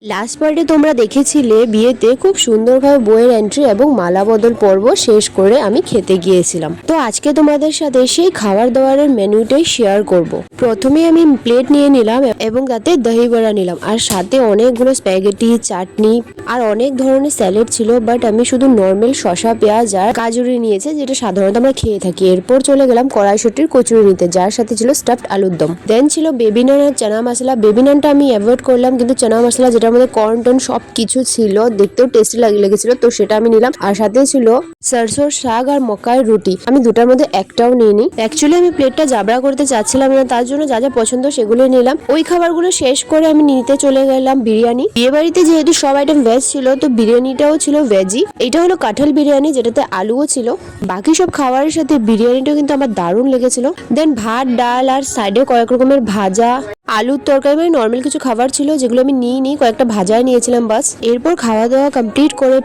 Last পার্টে তোমরা দেখেছিলে বিয়েতে খুব সুন্দরভাবে বইয়ের এন্ট্রি এবং মালা বদল পর্ব শেষ করে আমি খেতে গিয়েছিলাম। তো আজকে তোমাদের সাথে সেই খাবার দাবারের মেনুটাই শেয়ার করব। প্রথমে আমি প্লেট নিয়ে নিলাম এবং তাতে দহি বড়া নিলাম, আর সাথে অনেকগুলো স্প্যাগেটি, চাটনি আর অনেক ধরনের স্যালাড ছিল, বাট আমি শুধু নর্মাল শসা, পেঁয়াজ আর গাজরি নিয়েছি, যেটা সাধারণত আমরা খেয়ে থাকি। এরপর চলে গেলাম কড়াইশুটির কচুরি নিতে, যার সাথে ছিল স্টাফড আলুর দম। দেন ছিল বেবি নান আর চানা মশলা। বেবি নানটা আমি অ্যাভয়েড করলাম, কিন্তু চানা মশলা যেটার মধ্যে কর্ন টন সব কিছু ছিল, দেখতেও টেস্টি লেগেছিল, তো সেটা আমি নিলাম। আর সাথে ছিল সরষের শাক আর মকাই রুটি। আমি দুটার মধ্যে একটাও নিইনি। অ্যাকচুয়ালি আমি প্লেটটা জাবড়া করতে চাচ্ছিলাম না, তার জন্য যা যা পছন্দ সেগুলো নিলাম। ওই খাবারগুলো শেষ করে আমি নিতে চলে গেলাম বিরিয়ানি। বিয়ে বাড়িতে যেহেতু সব আইটেম ভেজ ছিল, তো বিরিয়ানিটাও ছিল ভেজই। এটা হলো কাঁঠাল বিরিয়ানি, যেটাতে আলুও ছিল। বাকি সব খাবারের সাথে বিরিয়ানিটাও কিন্তু আমার দারুণ লেগেছিল। দেন ভাত, ডাল আর সাইডে কয়েক রকমের ভাজা, আলুর তরকারি, মানে নর্মাল কিছু খাবার ছিল যেগুলো আমি নিইনি, কয়েকটা ভাজা নিয়েছিলাম বাস। এরপর খাওয়া দাওয়া কমপ্লিট করে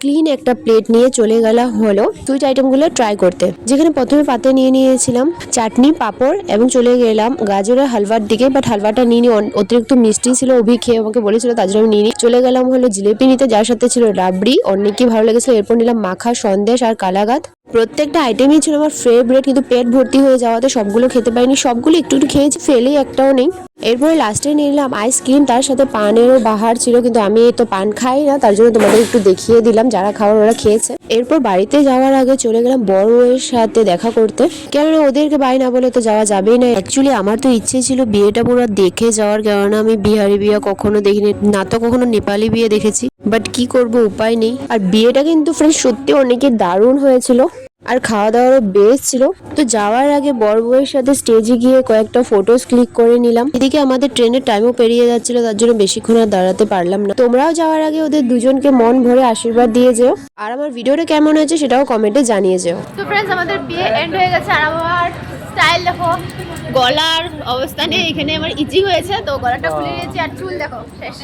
ক্লিন একটা প্লেট নিয়ে চলে গেলাম হলো সুইট আইটেমগুলো ট্রাই করতে, যেখানে প্রথমে পাতে নিয়ে নিয়েছিলাম চাটনি, পাঁপড় এবং চলে গেলাম গাজরের হালুয়ার দিকে। বাট হালুয়াটা নিয়ে অতিরিক্ত মিষ্টি ছিল, অভি খেয়ে আমাকে বলেছিল, তার জন্য আমি নিয়ে চলে গেলাম হলো জিলেপি নিতে, যার সাথে ছিল রাবড়ি, অনেকই ভালো লেগেছিল। এরপর নিলাম মাখা, সন্দেশ আর কালাগাত। প্রত্যেকটা আইটেমই ছিল আমার ফেভারিট, কিন্তু পেট ভর্তি হয়ে যাওয়াতে সবগুলো খেতে পারিনি। সবগুলো একটু একটু খেয়েছি, ফেলেই একটাও নেই। এরপরে লাস্টে নিলাম আইসক্রিম, তার সাথে পানেরও বাহার ছিল, কিন্তু আমি তো পান খাই না, তার জন্য তোমাদের একটু দেখিয়ে দিলাম, যারা খাবার ওরা খেয়েছে। এরপর বাড়িতে যাওয়ার আগে চলে গেলাম বড় এর সাথে দেখা করতে, কেননা ওদেরকে বাড়ি না বলে তো যাওয়া যাবেই না। অ্যাকচুয়ালি আমার তো ইচ্ছে ছিল বিয়েটা পুরো দেখে যাওয়ার, কেননা আমি বিহারি বিয়ে কখনো দেখিনি, না তো কখনো নেপালি বিয়ে দেখেছি, বাট কি করব, উপায় নেই। আর বিয়েটা কিন্তু ফ্রেন্ড সত্যি অনেকই দারুণ হয়েছিল, আর খাওয়া দাওয়ারও বেস্ট ছিল। তো যাওয়ার আগে বর বউয়ের সাথে স্টেজে গিয়ে কয়েকটা ফটোস ক্লিক করে নিলাম। এদিকে আমাদের ট্রেনের টাইমও পেরিয়ে যাচ্ছিল, তার জন্য বেশিক্ষণ আর দাঁড়াতে পারলাম না। তোমরাও যাওয়ার আগে ওদের দুজনকে মন ভরে আশীর্বাদ দিয়ে যেও, আর আমার ভিডিওটা কেমন হয়েছে সেটাও কমেন্টে জানিয়ে যেও। তো ফ্রেন্ডস, আমাদের বিয়ে এন্ড হয়ে গেছে, আর আমার স্টাইল দেখো, গলার অবস্থানে এখানে আমার ইচিং হয়েছে, তো গলাটা খুলে নিয়েছি, আর চুল দেখো শেষ,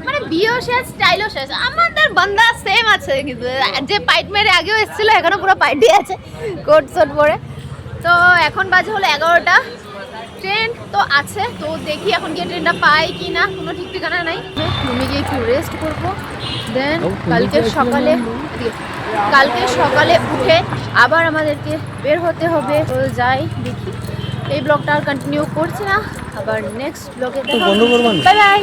মানে বিয়েও শেষ, স্টাইলও শেষ। আমাদের বান্দা সেম আছে, কিন্তু যে পাইট মেরে আগেও এসেছিল এখনো পুরো পাইটই আছে, কোট শোট পরে। তো এখন বাজে হলো 11টা, ট্রেন তো আছে, তো দেখি এখন গিয়ে ট্রেনটা পাই কি না, কোনো ঠিক ঠিকানা নাই। রুমে গিয়ে একটু রেস্ট করবো, দেন কালকে সকালে উঠে আবার আমাদেরকে বের হতে হবে। তো যাই দেখি, এই ব্লগটা আর কন্টিনিউ করছি না, আবার নেক্সট ব্লগে দেখা হবে। Bye bye.